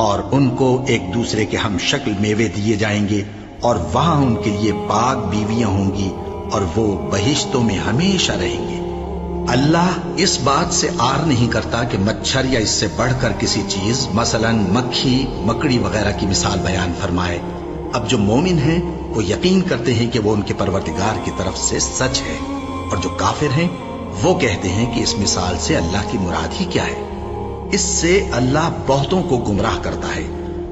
اور ان کو ایک دوسرے کے ہم شکل میوے دیے جائیں گے اور وہاں ان کے لیے پاک بیویاں ہوں گی اور وہ بہشتوں میں ہمیشہ رہیں گے۔ اللہ اس بات سے آر نہیں کرتا کہ مچھر یا اس سے بڑھ کر کسی چیز مثلاً مکھی مکڑی وغیرہ کی مثال بیان فرمائے۔ اب جو مومن ہیں وہ یقین کرتے ہیں کہ وہ ان کے پروردگار کی طرف سے سچ ہے، اور جو کافر ہیں وہ کہتے ہیں کہ اس مثال سے اللہ کی مراد ہی کیا ہے۔ اس سے اللہ بہتوں کو گمراہ کرتا ہے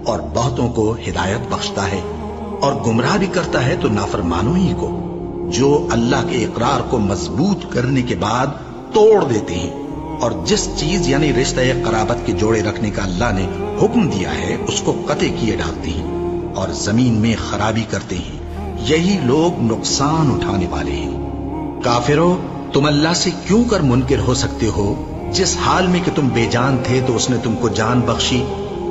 اور بہتوں کو ہدایت بخشتا ہے، اور گمراہ بھی کرتا ہے تو نافرمانوں ہی کو، جو اللہ کے اقرار کو مضبوط کرنے کے بعد توڑ دیتے ہیں، اور جس چیز یعنی رشتہ قرابت کے جوڑے رکھنے کا اللہ نے حکم دیا ہے اس کو قطع کیے ڈالتے ہیں اور زمین میں خرابی کرتے ہیں۔ یہی لوگ نقصان اٹھانے والے ہیں۔ کافرو، تم اللہ سے کیوں کر منکر ہو سکتے ہو؟ جس حال میں کہ تم بے جان تھے تو اس نے تم کو جان بخشی،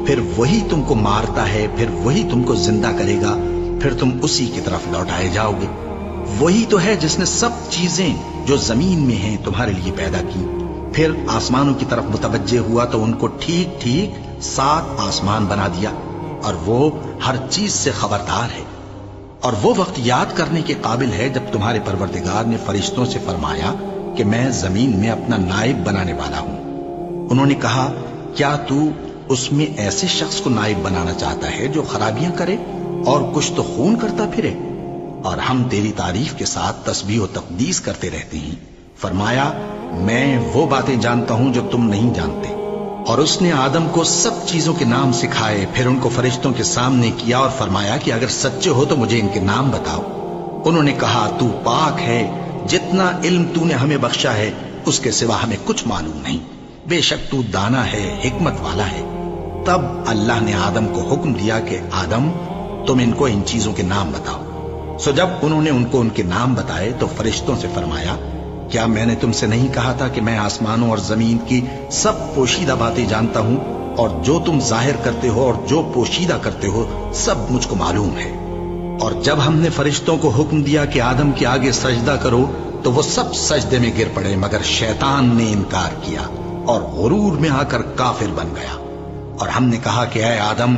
پھر وہی تم کو مارتا ہے، پھر وہی تم کو زندہ کرے گا، پھر تم اسی کی طرف لوٹائے جاؤ گے۔ وہی تو ہے جس نے سب چیزیں جو زمین میں ہیں تمہارے لیے پیدا کی، پھر آسمانوں کی طرف متوجہ ہوا تو ان کو ٹھیک ٹھیک 7 آسمان بنا دیا، اور وہ ہر چیز سے خبردار ہے۔ اور وہ وقت یاد کرنے کے قابل ہے جب تمہارے پروردگار نے فرشتوں سے فرمایا کہ میں زمین میں اپنا نائب بنانے والا ہوں۔ انہوں نے کہا، کیا تو اس میں ایسے شخص کو نائب بنانا چاہتا ہے جو خرابیاں کرے اور کچھ تو خون کرتا پھرے؟ اور ہم تیری تعریف کے ساتھ تسبیح و تقدیس کرتے رہتے ہیں۔ فرمایا، میں وہ باتیں جانتا ہوں جو تم نہیں جانتے۔ اور اس نے آدم کو سب چیزوں کے نام سکھائے، پھر ان کو فرشتوں کے سامنے کیا اور فرمایا کہ اگر سچے ہو تو مجھے ان کے نام بتاؤ۔ انہوں نے کہا، تو پاک ہے، جتنا علم تو نے ہمیں بخشا ہے اس کے سوا ہمیں کچھ معلوم نہیں، بے شک تو دانا ہے، حکمت والا ہے۔ تب اللہ نے آدم کو حکم دیا کہ آدم، تم ان کو ان چیزوں کے نام بتاؤ۔ سو جب انہوں نے ان کو ان کے نام بتائے تو فرشتوں سے فرمایا، کیا میں نے تم سے نہیں کہا تھا کہ میں آسمانوں اور زمین کی سب پوشیدہ باتیں جانتا ہوں، اور جو تم ظاہر کرتے ہو اور جو پوشیدہ کرتے ہو سب مجھ کو معلوم ہے۔ اور جب ہم نے فرشتوں کو حکم دیا کہ آدم کے آگے سجدہ کرو تو وہ سب سجدے میں گر پڑے، مگر شیطان نے انکار کیا اور غرور میں آ کر کافر بن گیا۔ اور ہم نے کہا کہ اے آدم،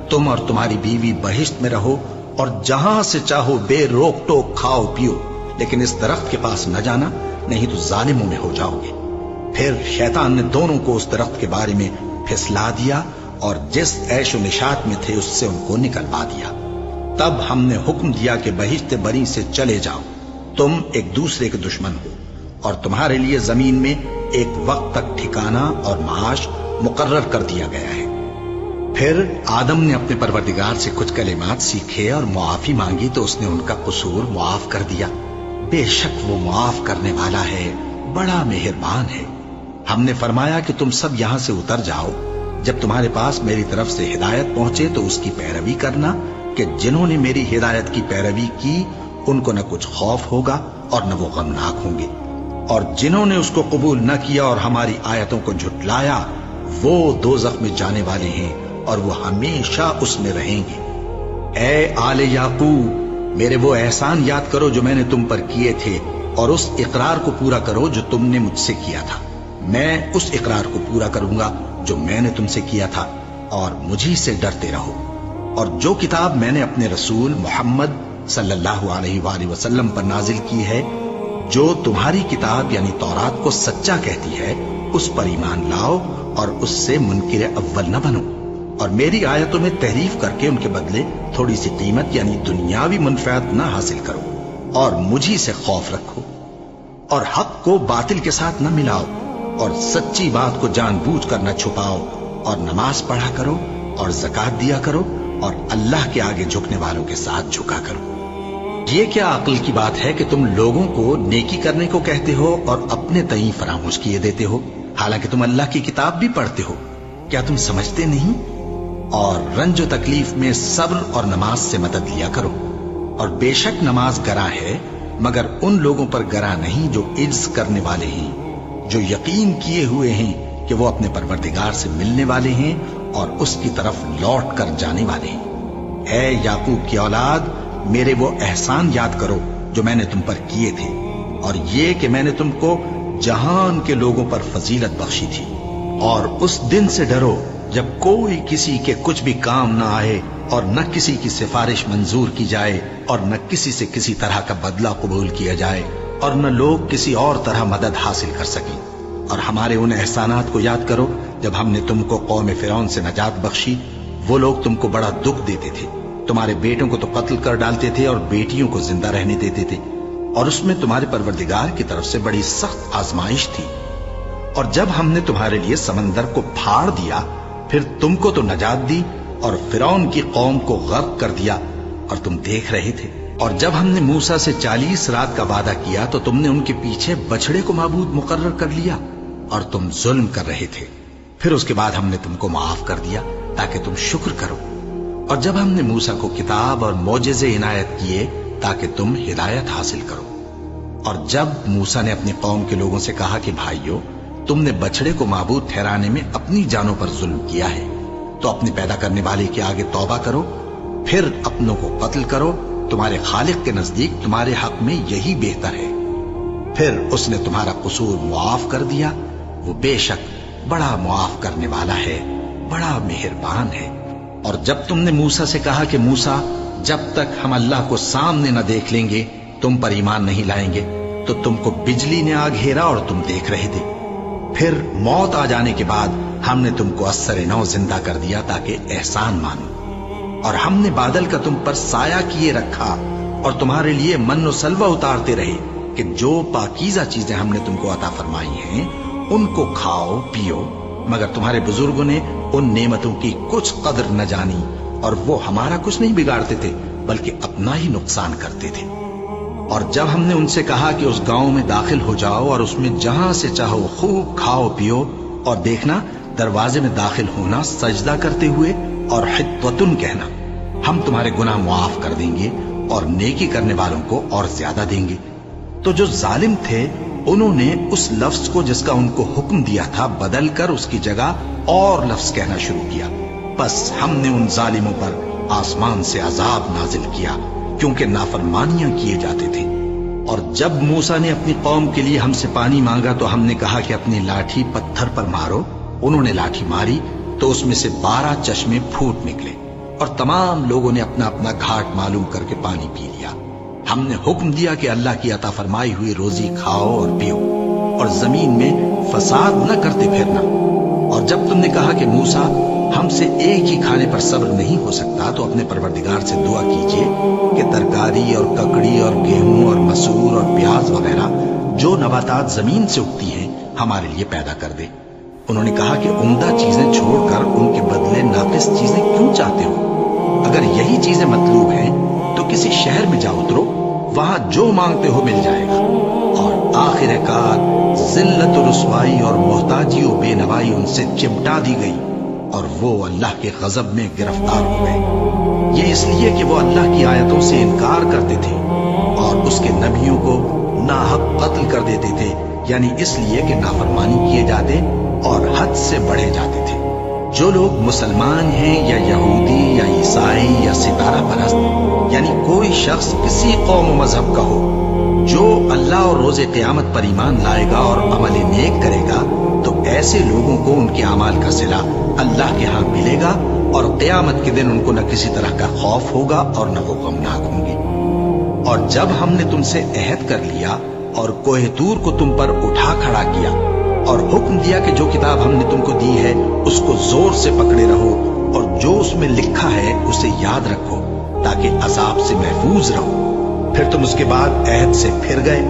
تم اور تمہاری بیوی بہشت میں رہو اور جہاں سے چاہو بے روک ٹوک کھاؤ پیو، لیکن اس درخت کے پاس نہ جانا، نہیں تو ظالموں میں ہو جاؤ گے۔ پھر شیطان نے دونوں کو اس درخت کے بارے میں پھسلا دیا اور جس عیش و نشاط میں تھے اس سے ان کو نکلوا دیا۔ تب ہم نے حکم دیا کہ بہشت بری سے چلے جاؤ، تم ایک دوسرے کے دشمن ہو، اور تمہارے لیے زمین میں ایک وقت تک ٹھکانہ اور معاش مقرر کر دیا گیا ہے۔ پھر آدم نے اپنے پروردگار سے کچھ کلمات سیکھے اور معافی مانگی تو اس نے ان کا قصور معاف کر دیا۔ بے شک وہ معاف کرنے والا ہے، بڑا مہربان ہے۔ ہم نے فرمایا کہ تم سب یہاں سے اتر جاؤ، جب تمہارے پاس میری طرف سے ہدایت پہنچے تو اس کی پیروی کرنا، کہ جنہوں نے میری ہدایت کی پیروی کی ان کو نہ کچھ خوف ہوگا اور نہ وہ غمناک ہوں گے، اور جنہوں نے اس کو قبول نہ کیا اور ہماری آیتوں کو جھٹلایا وہ دوزخ میں جانے والے ہیں اور وہ ہمیشہ اس میں رہیں گے۔ اے آل یعقوب، میرے وہ احسان یاد کرو جو میں نے تم پر کیے تھے، اور اس اقرار کو پورا کرو جو تم نے مجھ سے کیا تھا۔ میں اس اقرار کو پورا کروں گا جو میں نے تم سے کیا تھا، اور مجھی سے ڈرتے رہو۔ اور جو کتاب میں نے اپنے رسول محمد صلی اللہ علیہ وآلہ وسلم پر نازل کی ہے، جو تمہاری کتاب یعنی تورات کو سچا کہتی ہے، اس پر ایمان لاؤ اور اس سے منکر اول نہ بنو، اور میری آیتوں میں تحریف کر کے ان کے بدلے تھوڑی سی قیمت یعنی دنیاوی منفعت نہ حاصل کرو، اور مجھی سے خوف رکھو، اور حق کو باطل کے ساتھ نہ ملاؤ، اور سچی بات کو جان بوجھ کر نہ چھپاؤ، اور نماز پڑھا کرو اور زکات دیا کرو، اور اللہ کے آگے جھکنے والوں کے ساتھ جھکا کرو۔ یہ کیا عقل کی بات ہے کہ تم لوگوں کو نیکی کرنے کو کہتے ہو اور اپنے تئیں فراموش کیے دیتے ہو، حالانکہ تم اللہ کی کتاب بھی پڑھتے ہو؟ کیا تم سمجھتے نہیں؟ اور رنج و تکلیف میں صبر اور نماز سے مدد لیا کرو، اور بے شک نماز گراں ہے، مگر ان لوگوں پر گراں نہیں جو عجز کرنے والے ہیں، جو یقین کیے ہوئے ہیں کہ وہ اپنے پروردگار سے ملنے والے ہیں اور اس کی طرف لوٹ کر جانے والے ہیں۔ اے یعقوب کی اولاد، میرے وہ احسان یاد کرو جو میں نے تم پر کیے تھے، اور یہ کہ میں نے تم کو جہان کے لوگوں پر فضیلت بخشی تھی، اور اس دن سے ڈرو جب کوئی کسی کے کچھ بھی کام نہ آئے اور نہ کسی کی سفارش منظور کی جائے اور نہ کسی سے کسی طرح کا بدلہ قبول کیا جائے اور نہ لوگ کسی اور طرح مدد حاصل کر سکیں. اور ہمارے ان احسانات کو یاد کرو جب ہم نے تم کو قوم فرعون سے نجات بخشی. وہ لوگ تم کو بڑا دکھ دیتے تھے، تمہارے بیٹوں کو تو قتل کر ڈالتے تھے اور بیٹیوں کو زندہ رہنے دیتے تھے، اور اس میں تمہارے پروردگار کی طرف سے بڑی سخت آزمائش تھی. اور جب ہم نے تمہارے لیے سمندر کو پھاڑ دیا پھر تم کو تو نجات دی اور فرعون کی قوم کو غرق کر دیا اور تم دیکھ رہے تھے. اور جب ہم نے موسیٰ سے 40 رات کا وعدہ کیا تو تم نے ان کے پیچھے بچڑے کو معبود مقرر کر لیا اور تم ظلم کر رہے تھے. پھر اس کے بعد ہم نے تم کو معاف کر دیا تاکہ تم شکر کرو. اور جب ہم نے موسیٰ کو کتاب اور معجزے عنایت کیے تاکہ تم ہدایت حاصل کرو. اور جب موسیٰ نے اپنی قوم کے لوگوں سے کہا کہ بھائیو، تم نے بچڑے کو معبود ٹھہرانے میں اپنی جانوں پر ظلم کیا ہے، تو اپنے پیدا کرنے والے کے آگے توبہ کرو، پھر اپنوں کو قتل کرو. تمہارے خالق کے نزدیک تمہارے حق میں یہی بہتر ہے. پھر اس نے تمہارا قصور معاف کر دیا. وہ بے شک بڑا معاف کرنے والا ہے، بڑا مہربان ہے. اور جب تم نے موسیٰ سے کہا کہ موسیٰ، جب تک ہم اللہ کو سامنے نہ دیکھ لیں گے تم پر ایمان نہیں لائیں گے، تو تم کو بجلی نے آ گھیرا اور تم دیکھ رہے تھے. پھر موت آ جانے کے بعد ہم نے تم کو اثر نو زندہ کر دیا تاکہ احسان مانو. اور ہم نے بادل کا تم پر سایہ کیے رکھا اور تمہارے لیے من و سلوہ اتارتے رہے کہ جو پاکیزہ چیزیں ہم نے تم کو عطا فرمائی ہیں ان کو کھاؤ پیو. مگر تمہارے بزرگوں نے ان نعمتوں کی کچھ قدر نہ جانی اور وہ ہمارا کچھ نہیں بگاڑتے تھے بلکہ اپنا ہی نقصان کرتے تھے. اور جب ہم نے ان سے کہا کہ اس گاؤں میں داخل ہو جاؤ اور اس میں جہاں سے چاہو خوب کھاؤ پیو، اور دیکھنا دروازے میں داخل ہونا سجدہ کرتے ہوئے اور حطوتن کہنا، ہم تمہارے گناہ معاف کر دیں گے اور نیکی کرنے والوں کو اور زیادہ دیں گے. تو جو ظالم تھے انہوں نے اس لفظ کو جس کا ان کو حکم دیا تھا بدل کر اس کی جگہ اور لفظ کہنا شروع کیا. بس ہم نے ان ظالموں پر آسمان سے عذاب نازل کیا کیونکہ نافرمانیاں کیے جاتے تھے. اور جب موسیٰ نے اپنی قوم کے لیے ہم سے پانی مانگا تو ہم نے کہا کہ اپنی لاٹھی پتھر پر مارو. انہوں نے لاٹھی ماری تو اس میں سے 12 چشمے پھوٹ نکلے اور تمام لوگوں نے اپنا اپنا گھاٹ معلوم کر کے پانی پی لیا. ہم نے حکم دیا کہ اللہ کی عطا فرمائی ہوئی روزی کھاؤ اور پیو اور زمین میں فساد نہ کرتے پھرنا. اور جب تم نے کہا کہ موسیٰ ہم سے ایک ہی کھانے پر صبر نہیں ہو سکتا تو اپنے پروردگار سے دعا کیجئے کہ ترکاری اور ککڑی اور گیہوں اور مسور اور پیاز وغیرہ جو نباتات زمین سے اگتی ہیں ہمارے لیے پیدا کر دے. انہوں نے کہا کہ عمدہ چیزیں چھوڑ کر ان کے بدلے ناقص چیزیں کیوں چاہتے ہو؟ اگر یہی چیزیں مطلوب ہیں تو کسی شہر میں جا اترو، وہاں جو مانگتے ہو مل جائے گا. اور آخر کار ذلت و رسوائی اور محتاجی و بے نوائی ان سے چمٹا دی گئی اور وہ اللہ کے غضب میں گرفتار ہو گئے. یہ اس لیے کہ وہ اللہ کی آیتوں سے انکار کرتے تھے اور اس کے نبیوں کو ناحق قتل کر دیتے تھے، یعنی اس لیے کہ نافرمانی کیے جاتے اور حد سے بڑھے جاتے تھے. جو لوگ مسلمان ہیں یا یہودی یا عیسائی یا ستارہ پرست، یعنی کوئی شخص کسی قوم و مذہب کا ہو، جو اللہ اور روز قیامت پر ایمان لائے گا اور عمل نیک کرے گا تو ایسے لوگوں کو ان کے اعمال کا صلہ اللہ کے ہاں ملے گا اور قیامت کے دن ان کو نہ کسی طرح کا خوف ہوگا اور نہ وہ غمناک ہوں گے. اور جب ہم نے تم سے عہد کر لیا اور کوہ طور کو تم پر اٹھا کھڑا کیا اور حکم دیا کہ جو کتاب ہم نے تم کو دی ہے اس کو زور سے پکڑے رہو اور جو اس میں لکھا ہے اسے یاد رکھو تاکہ عذاب سے محفوظ رہو، پھر تم اس کے بعد عہد سے پھر گئے.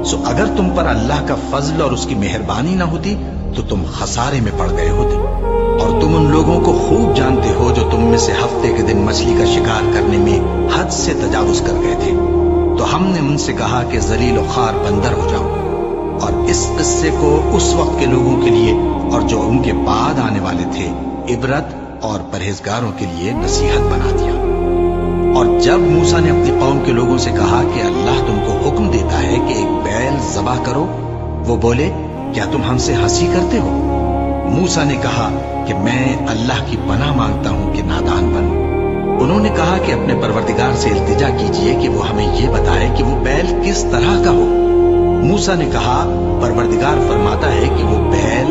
سو اگر تم پر اللہ کا فضل اور اس کی مہربانی نہ ہوتی تو تم خسارے میں پڑ گئے ہوتے. اور تم ان لوگوں کو خوب جانتے ہو جو تم میں سے ہفتے کے دن مچھلی کا شکار کرنے میں حد سے تجاوز کر گئے تھے، تو ہم نے ان سے کہا کہ ذلیل و خوار بندر ہو جاؤ. اور اس قصے کو اس وقت کے لوگوں کے لیے اور جو ان کے بعد آنے والے تھے عبرت اور پرہیزگاروں کے لیے نصیحت بنا دیا. اور جب موسیٰ نے اپنی قوم کے لوگوں سے کہا کہ اللہ تم کو حکم دیتا ہے کہ ایک بیل ذبح کرو، وہ بولے کیا تم ہم سے ہنسی کرتے ہو؟ موسیٰ نے کہا کہ میں اللہ کی پناہ مانگتا ہوں کہ نادان بنوں. انہوں نے کہا کہ اپنے پروردگار سے التجا کیجئے کہ وہ ہمیں یہ بتائے کہ وہ بیل کس طرح کا ہو. موسیٰ نے کہا پروردگار فرماتا ہے کہ وہ بیل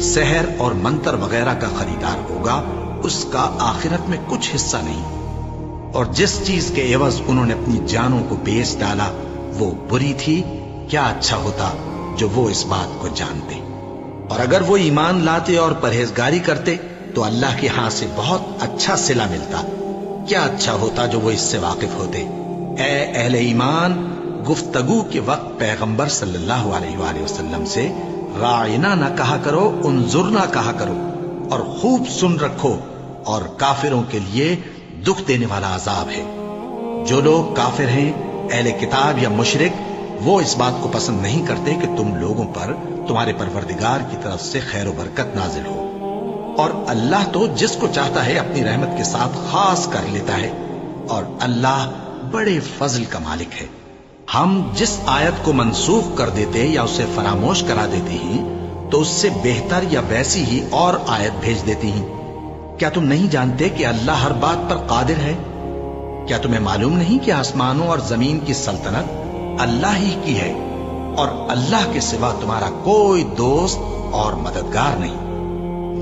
سحر اور منتر وغیرہ کا خریدار ہوگا اس کا آخرت میں کچھ حصہ نہیں، اور جس چیز کے عوض انہوں نے اپنی جانوں کو بیچ ڈالا وہ بری تھی، کیا اچھا ہوتا جو وہ اس بات کو جانتے۔ اور اگر وہ ایمان لاتے اور پرہیزگاری کرتے تو اللہ کے ہاں سے بہت اچھا صلہ ملتا، کیا اچھا ہوتا جو وہ اس سے واقف ہوتے۔ اے اہل ایمان، گفتگو کے وقت پیغمبر صلی اللہ علیہ وآلہ وسلم سے راعنا نہ کہا کرو، انظرنا کہا کرو، اور خوب سن رکھو، اور کافروں کے لیے دکھ دینے والا عذاب ہے۔ جو لوگ کافر ہیں، اہل کتاب یا مشرک، وہ اس بات کو پسند نہیں کرتے کہ تم لوگوں پر تمہارے پروردگار کی طرف سے خیر و برکت نازل ہو، اور اللہ تو جس کو چاہتا ہے اپنی رحمت کے ساتھ خاص کر لیتا ہے، اور اللہ بڑے فضل کا مالک ہے۔ ہم جس آیت کو منسوخ کر دیتے یا اسے فراموش کرا دیتے ہیں تو اس سے بہتر یا ویسی ہی اور آیت بھیج دیتی ہیں۔ کیا تم نہیں جانتے کہ اللہ ہر بات پر قادر ہے؟ کیا تمہیں معلوم نہیں کہ آسمانوں اور زمین کی سلطنت اللہ ہی کی ہے، اور اللہ کے سوا تمہارا کوئی دوست اور مددگار نہیں؟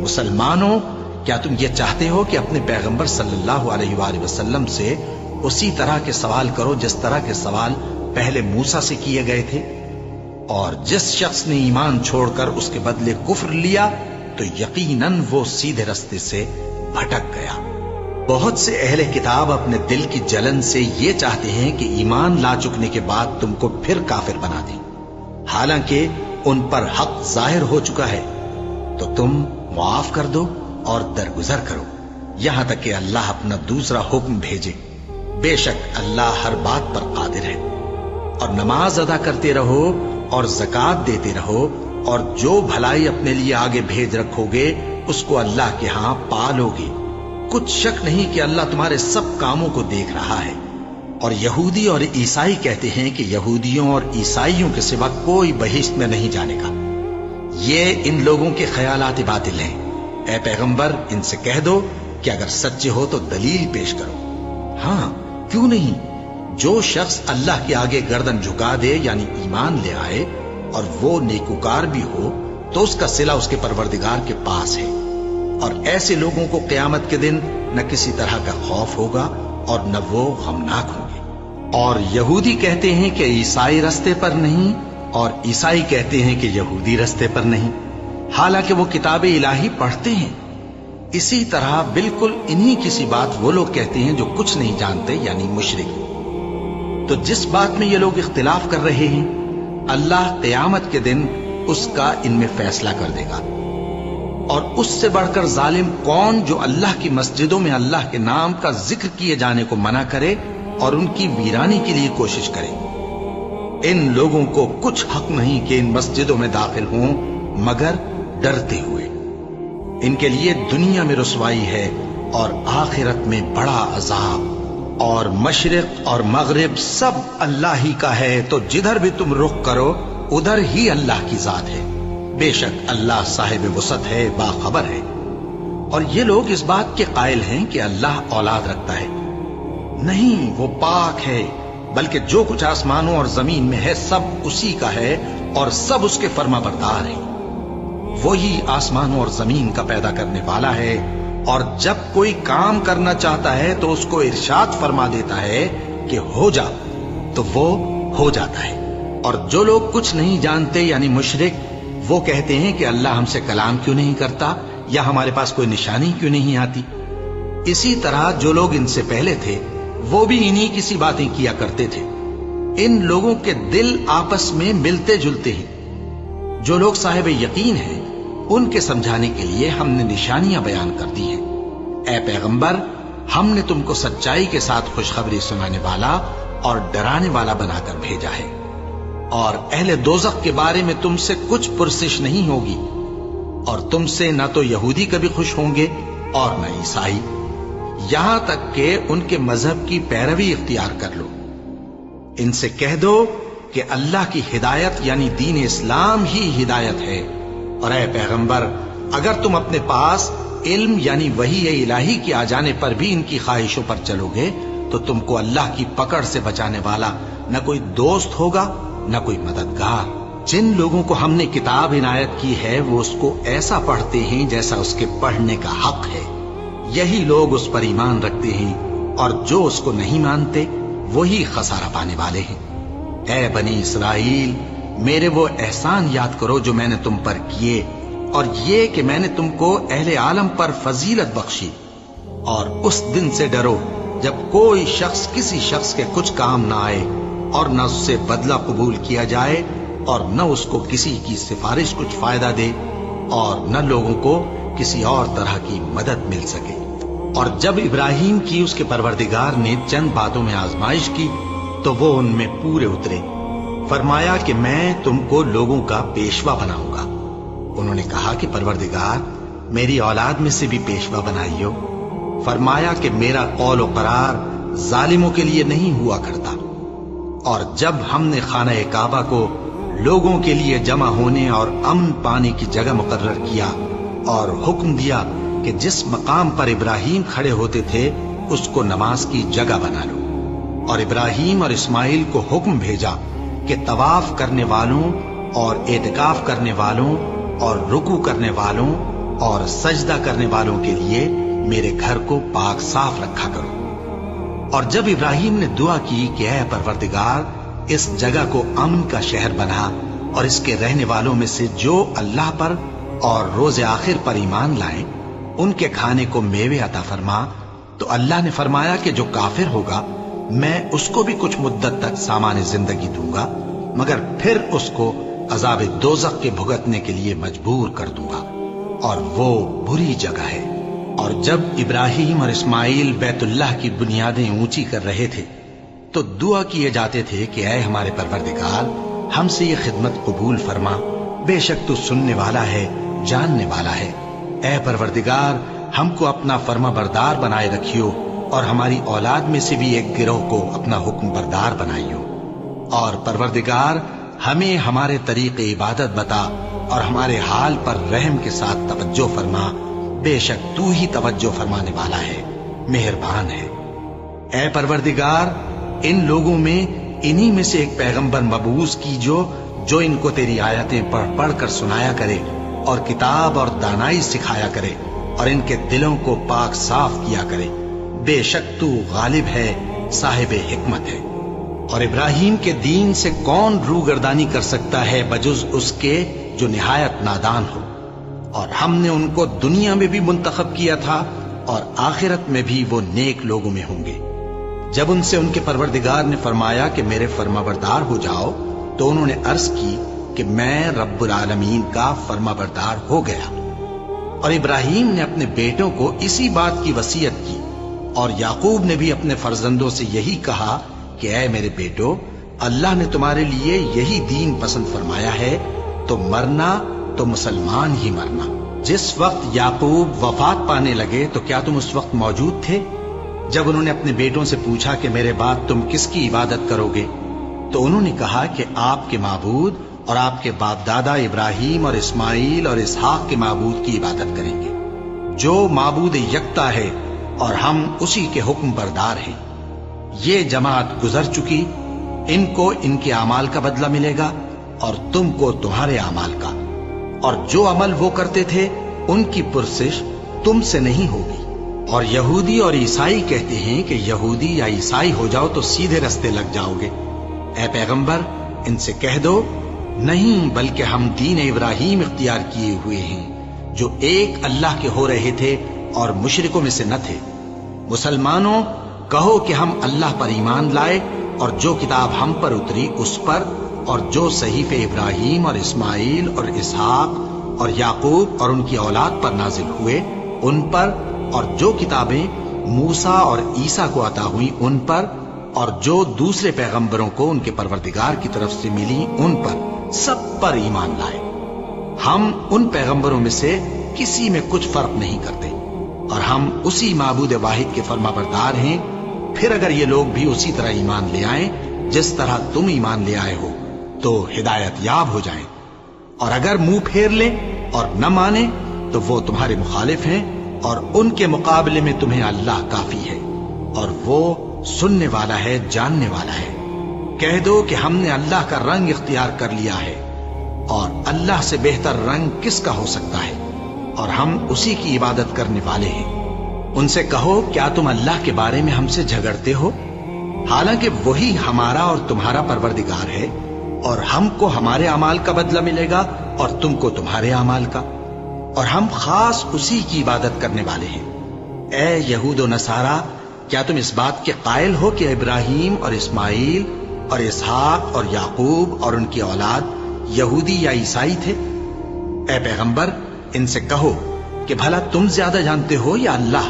مسلمانوں، کیا تم یہ چاہتے ہو کہ اپنے پیغمبر صلی اللہ علیہ وآلہ وسلم سے اسی طرح کے سوال کرو جس طرح کے سوال پہلے موسیٰ سے کیے گئے تھے؟ اور جس شخص نے ایمان چھوڑ کر اس کے بدلے کفر لیا تو یقیناً وہ سیدھے رستے سے بھٹک گیا۔ بہت سے اہل کتاب اپنے دل کی جلن سے یہ چاہتے ہیں کہ ایمان لا چکنے کے بعد تم کو پھر کافر بنا دیں، حالانکہ ان پر حق ظاہر ہو چکا ہے۔ تو تم معاف کر دو اور درگزر کرو یہاں تک کہ اللہ اپنا دوسرا حکم بھیجے۔ بے شک اللہ ہر بات پر قادر ہے۔ اور نماز ادا کرتے رہو اور زکوٰۃ دیتے رہو، اور جو بھلائی اپنے لیے آگے بھیج رکھو گے اس کو اللہ کے ہاں پالو گے۔ کچھ شک نہیں کہ اللہ تمہارے سب کاموں کو دیکھ رہا ہے۔ اور یہودی اور عیسائی کہتے ہیں کہ یہودیوں اور عیسائیوں کے سوا کوئی بہشت میں نہیں جانے گا۔ یہ ان لوگوں کے خیالات باطل ہیں۔ اے پیغمبر، ان سے کہہ دو کہ اگر سچے ہو تو دلیل پیش کرو۔ ہاں، کیوں نہیں؟ جو شخص اللہ کے آگے گردن جھکا دے یعنی ایمان لے آئے اور وہ نیکوکار بھی ہو تو اس کا صلہ اس کے پروردگار کے پاس ہے، اور ایسے لوگوں کو قیامت کے دن نہ کسی طرح کا خوف ہوگا اور نہ وہ غمناک ہوں گے۔ اور یہودی کہتے ہیں کہ عیسائی رستے پر نہیں، اور عیسائی کہتے ہیں کہ یہودی رستے پر نہیں، حالانکہ وہ کتاب الہی پڑھتے ہیں۔ اسی طرح بالکل انہی کسی بات وہ لوگ کہتے ہیں جو کچھ نہیں جانتے یعنی مشرک۔ تو جس بات میں یہ لوگ اختلاف کر رہے ہیں اللہ قیامت کے دن اس کا ان میں فیصلہ کر دے گا۔ اور اس سے بڑھ کر ظالم کون جو اللہ کی مسجدوں میں اللہ کے نام کا ذکر کیے جانے کو منع کرے اور ان کی ویرانی کے لیے کوشش کرے۔ ان لوگوں کو کچھ حق نہیں کہ ان مسجدوں میں داخل ہوں مگر ڈرتے ہوئے۔ ان کے لیے دنیا میں رسوائی ہے اور آخرت میں بڑا عذاب۔ اور مشرق اور مغرب سب اللہ ہی کا ہے، تو جدھر بھی تم رخ کرو ادھر ہی اللہ کی ذات ہے۔ بے شک اللہ صاحب وسعت ہے، باخبر ہے۔ اور یہ لوگ اس بات کے قائل ہیں کہ اللہ اولاد رکھتا ہے۔ نہیں، وہ پاک ہے، بلکہ جو کچھ آسمانوں اور زمین میں ہے سب اسی کا ہے اور سب اس کے فرما بردار ہیں۔ وہی آسمانوں اور زمین کا پیدا کرنے والا ہے، اور جب کوئی کام کرنا چاہتا ہے تو اس کو ارشاد فرما دیتا ہے کہ ہو جا، تو وہ ہو جاتا ہے۔ اور جو لوگ کچھ نہیں جانتے یعنی مشرک، وہ کہتے ہیں کہ اللہ ہم سے کلام کیوں نہیں کرتا یا ہمارے پاس کوئی نشانی کیوں نہیں آتی۔ اسی طرح جو لوگ ان سے پہلے تھے وہ بھی انہی کسی باتیں کیا کرتے تھے۔ ان لوگوں کے دل آپس میں ملتے جلتے ہیں۔ جو لوگ صاحب یقین ہیں ان کے سمجھانے کے لیے ہم نے نشانیاں بیان کر دی ہیں۔ اے پیغمبر، ہم نے تم کو سچائی کے ساتھ خوشخبری سنانے والا اور ڈرانے والا بنا کر بھیجا ہے، اور اہل دوزخ کے بارے میں تم سے کچھ پرسش نہیں ہوگی، اور تم سے نہ تو یہودی کبھی خوش ہوں گے اور نہ عیسائی، یہاں تک کہ ان کے مذہب کی پیروی اختیار کر لو۔ ان سے کہہ دو کہ اللہ کی ہدایت یعنی دین اسلام ہی ہدایت ہے، اور اے پیغمبر، اگر تم اپنے پاس علم یعنی وحی الہی کے آ جانے پر بھی ان کی خواہشوں پر چلو گے تو تم کو اللہ کی پکڑ سے بچانے والا نہ کوئی دوست ہوگا نہ کوئی مددگار۔ جن لوگوں کو ہم نے کتاب عنایت کی ہے وہ اس کو ایسا پڑھتے ہیں جیسا اس کے پڑھنے کا حق ہے، یہی لوگ اس پر ایمان رکھتے ہیں، اور جو اس کو نہیں مانتے وہی خسارہ پانے والے ہیں۔ اے بنی اسرائیل، میرے وہ احسان یاد کرو جو میں نے تم پر کیے، اور یہ کہ میں نے تم کو اہل عالم پر فضیلت بخشی، اور اس دن سے ڈرو جب کوئی شخص کسی شخص کے کچھ کام نہ آئے، اور نہ اس سے بدلہ قبول کیا جائے، اور نہ اس کو کسی کی سفارش کچھ فائدہ دے، اور نہ لوگوں کو کسی اور طرح کی مدد مل سکے۔ اور جب ابراہیم کی اس کے پروردگار نے چند باتوں میں آزمائش کی تو وہ ان میں پورے اترے۔ فرمایا کہ میں تم کو لوگوں کا پیشوا بناؤں گا۔ انہوں نے کہا کہ پروردگار، میری اولاد میں سے بھی پیشوا بنائیو۔ فرمایا کہ میرا قول و قرار ظالموں کے لیے نہیں ہوا کرتا۔ اور جب ہم نے خانہ کعبہ کو لوگوں کے لیے جمع ہونے اور امن پانے کی جگہ مقرر کیا، اور حکم دیا کہ جس مقام پر ابراہیم کھڑے ہوتے تھے اس کو نماز کی جگہ بنا لو، اور ابراہیم اور اسماعیل کو حکم بھیجا کہ طواف کرنے والوں اور اعتکاف کرنے والوں اور رکوع کرنے والوں اور سجدہ کرنے والوں کے لیے میرے گھر کو پاک صاف رکھا کرو۔ اور جب ابراہیم نے دعا کی کہ اے پروردگار، اس جگہ کو امن کا شہر بنا، اور اس کے رہنے والوں میں سے جو اللہ پر اور روز آخر پر ایمان لائیں ان کے کھانے کو میوے عطا فرما، تو اللہ نے فرمایا کہ جو کافر ہوگا میں اس کو بھی کچھ مدت تک سامان زندگی دوں گا، مگر پھر اس کو عذاب دوزخ کے بھگتنے کے لیے مجبور کر دوں گا، اور وہ بری جگہ ہے۔ اور جب ابراہیم اور اسماعیل بیت اللہ کی بنیادیں اونچی کر رہے تھے تو دعا کیے جاتے تھے کہ اے ہمارے پروردگار، ہم سے یہ خدمت قبول فرما، بے شک تو سننے والا ہے، جاننے والا ہے۔ اے پروردگار، ہم کو اپنا فرما بردار بنائے رکھیو، اور ہماری اولاد میں سے بھی ایک گروہ کو اپنا حکم بردار بنائیو۔ اور پروردگار، ہمیں ہمارے طریق عبادت بتا، اور ہمارے حال پر رحم کے ساتھ توجہ فرما، بے شک تو ہی توجہ فرمانے والا ہے، مہربان ہے۔ اے پروردگار، ان لوگوں میں انہی میں سے ایک پیغمبر مبعوث کیجو جو ان کو تیری آیتیں پڑھ پڑھ کر سنایا کرے، اور کتاب اور دانائی سکھایا کرے، اور ان کے دلوں کو پاک صاف کیا کرے، بے شک تو غالب ہے، صاحب حکمت ہے۔ اور ابراہیم کے دین سے کون روگردانی کر سکتا ہے بجز اس کے جو نہایت نادان ہو؟ اور ہم نے ان کو دنیا میں بھی منتخب کیا تھا، اور آخرت میں بھی وہ نیک لوگوں میں ہوں گے۔ جب ان سے ان کے پروردگار نے فرمایا کہ میرے فرما بردار ہو جاؤ، تو انہوں نے عرض کی کہ میں رب العالمین کا فرما بردار ہو گیا۔ اور ابراہیم نے اپنے بیٹوں کو اسی بات کی وصیت کی، اور یعقوب نے بھی اپنے فرزندوں سے یہی کہا کہ اے میرے بیٹو، اللہ نے تمہارے لیے یہی دین پسند فرمایا ہے، تو مرنا تو مسلمان ہی مرنا۔ جس وقت یعقوب وفات پانے لگے تو کیا تم اس وقت موجود تھے جب انہوں نے اپنے بیٹوں سے پوچھا کہ میرے بعد تم کس کی عبادت کرو گے؟ تو انہوں نے کہا کہ آپ کے معبود اور آپ کے باپ دادا ابراہیم اور اسماعیل اور اسحاق کے معبود کی عبادت کریں گے، جو معبود یکتا ہے، اور ہم اسی کے حکم بردار ہیں۔ یہ جماعت گزر چکی، ان کو ان کے اعمال کا بدلہ ملے گا، اور تم کو تمہارے اعمال کا، اور جو عمل وہ کرتے تھے ان کی پرسش تم سے نہیں ہوگی۔ اور یہودی اور عیسائی کہتے ہیں کہ یہودی یا عیسائی ہو جاؤ تو سیدھے رستے لگ جاؤ گے۔ اے پیغمبر، ان سے کہہ دو، نہیں، بلکہ ہم دین ابراہیم اختیار کیے ہوئے ہیں، جو ایک اللہ کے ہو رہے تھے اور مشرکوں میں سے نہ تھے۔ مسلمانوں، کہو کہ ہم اللہ پر ایمان لائے، اور جو کتاب ہم پر اتری اس پر، اور جو صحیفے ابراہیم اور اسماعیل اور اسحاق اور یعقوب اور ان کی اولاد پر نازل ہوئے ان پر، اور جو کتابیں موسیٰ اور عیسیٰ کو عطا ہوئیں ان پر، اور جو دوسرے پیغمبروں کو ان کے پروردگار کی طرف سے ملی ان پر، سب پر ایمان لائے۔ ہم ان پیغمبروں میں سے کسی میں کچھ فرق نہیں کرتے، اور ہم اسی معبود واحد کے فرما بردار ہیں۔ پھر اگر یہ لوگ بھی اسی طرح ایمان لے آئیں جس طرح تم ایمان لے آئے ہو تو ہدایت یاب ہو جائیں، اور اگر منہ پھیر لیں اور نہ مانیں تو وہ تمہارے مخالف ہیں، اور ان کے مقابلے میں تمہیں اللہ کافی ہے، اور وہ سننے والا ہے، جاننے والا ہے۔ کہہ دو کہ ہم نے اللہ کا رنگ اختیار کر لیا ہے، اللہ سے بہتر رنگ کس کا ہو سکتا ہے، اور ہم اسی کی عبادت کرنے والے ہیں۔ ان سے کہو کیا تم اللہ کے بارے میں ہم سے جھگڑتے ہو، حالانکہ وہی ہمارا اور تمہارا پروردگار ہے، اور ہم کو ہمارے اعمال کا بدلہ ملے گا اور تم کو تمہارے اعمال کا، اور ہم خاص اسی کی عبادت کرنے والے ہیں۔ اے یہود و نصارا، کیا تم اس بات کے قائل ہو کہ ابراہیم اور اسماعیل اور اسحاق اور یعقوب اور ان کی اولاد یہودی یا عیسائی تھے؟ اے پیغمبر، ان سے کہو کہ بھلا تم زیادہ جانتے ہو یا اللہ؟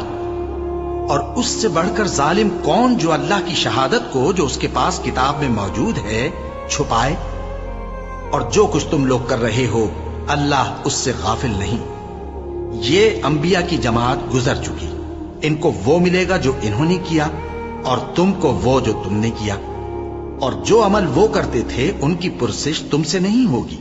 اور اس سے بڑھ کر ظالم کون جو اللہ کی شہادت کو جو اس کے پاس کتاب میں موجود ہے چھپائے؟ اور جو کچھ تم لوگ کر رہے ہو اللہ اس سے غافل نہیں۔ یہ انبیاء کی جماعت گزر چکی، ان کو وہ ملے گا جو انہوں نے کیا، اور تم کو وہ جو تم نے کیا، اور جو عمل وہ کرتے تھے ان کی پرسش تم سے نہیں ہوگی۔